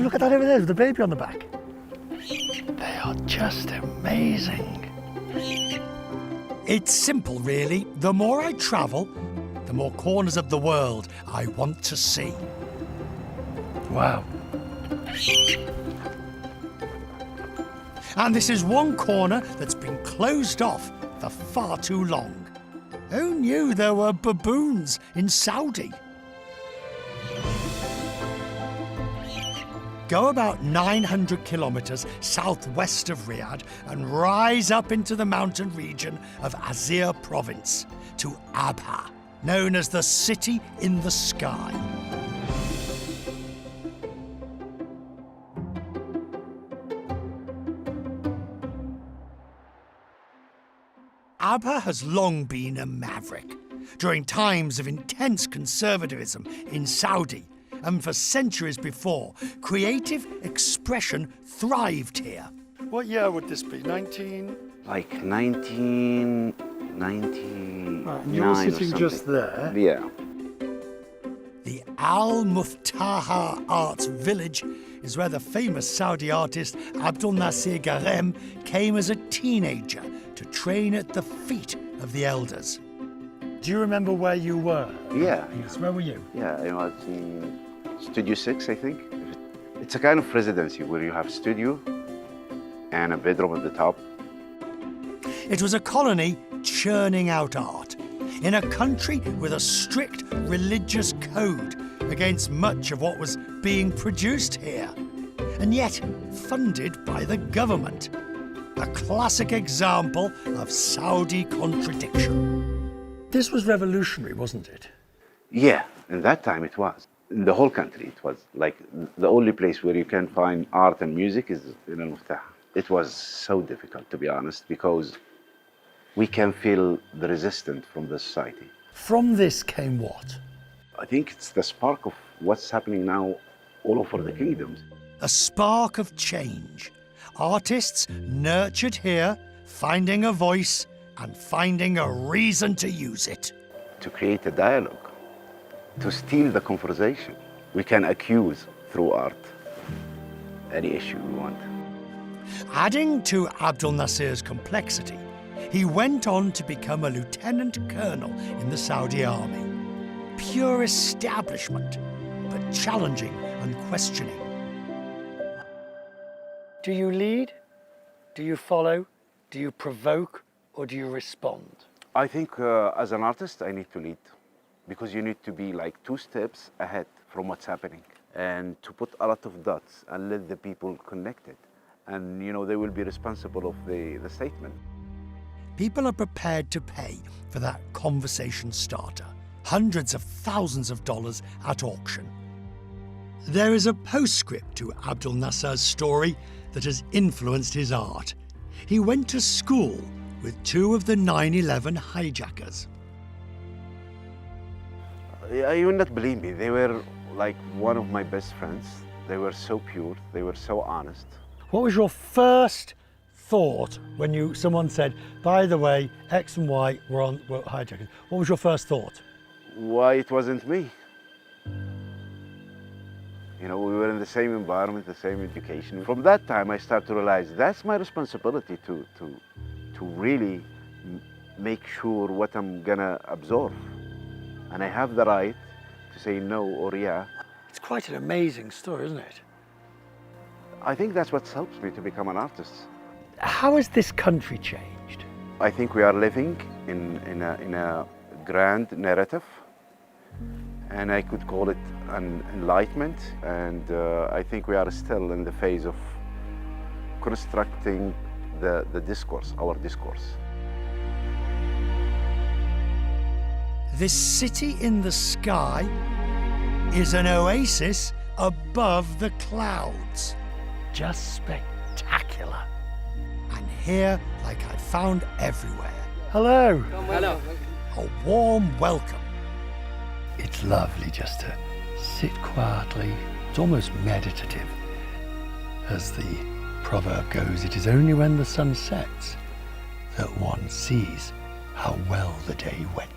look at that over there with the baby on the back. They are just amazing. It's simple, really. The more I travel, the more corners of the world I want to see. Wow. And this is one corner that's been closed off for far too long. Who knew there were baboons in Saudi? Go about 900 kilometres southwest of Riyadh and rise up into the mountain region of Azir province to Abha, known as the city in the sky. Abha has long been a maverick. During times of intense conservatism in Saudi, and for centuries before, creative expression thrived here. What year would this be? 19? Like 1999 Right, and you're sitting or something. just there. Yeah. The Al-Muftaha Arts Village is where the famous Saudi artist Abdul Nasir Garem came as a teenager to train at the feet of the elders. Do you remember where you were? Yeah. Yes, where were you? Yeah, I was in Studio 6, I think. It's a kind of residency where you have studio and a bedroom at the top. It was a colony churning out art in a country with a strict religious code against much of what was being produced here, and yet funded by the government. A classic example of Saudi contradiction. This was revolutionary, wasn't it? Yeah, in that time it was. In the whole country, it was like the only place where you can find art and music is in المفتاحة. It was so difficult, to be honest, because we can feel the resistance from the society. From this came what? I think it's the spark of what's happening now all over the kingdoms. A spark of change. Artists nurtured here, finding a voice and finding a reason to use it. To create a dialogue, to steal the conversation. We can accuse through art any issue we want. Adding to Abdul Nasir's complexity, he went on to become a lieutenant colonel in the Saudi army. Pure establishment, but challenging and questioning. Do you lead? Do you follow? Do you provoke? Or do you respond? I think as an artist, I need to lead, because you need to be like 2 steps ahead from what's happening and to put a lot of dots and let the people connect it. And, you know, they will be responsible of the statement. People are prepared to pay for that conversation starter. Hundreds of thousands of dollars at auction. There is a postscript to Abdul Nasir's story that has influenced his art. He went to school with 2 of the 9/11 hijackers. You will not believe me. They were like one of my best friends. They were so pure. They were so honest. What was your first thought when someone said, by the way, X and Y were hijackers? What was your first thought? Why it wasn't me? You know, we were in the same environment, the same education. From that time, I started to realize that's my responsibility to really make sure what I'm gonna absorb. And I have the right to say no or yeah. It's quite an amazing story, isn't it? I think that's what helps me to become an artist. How has this country changed? I think we are living in a grand narrative, and I could call it an enlightenment. And I think we are still in the phase of constructing the discourse, our discourse. This city in the sky is an oasis above the clouds. Just spectacular. And here, like I found everywhere, Hello. Hello. a warm welcome. It's lovely just to sit quietly. It's almost meditative. As the proverb goes, it is only when the sun sets that one sees how well the day went.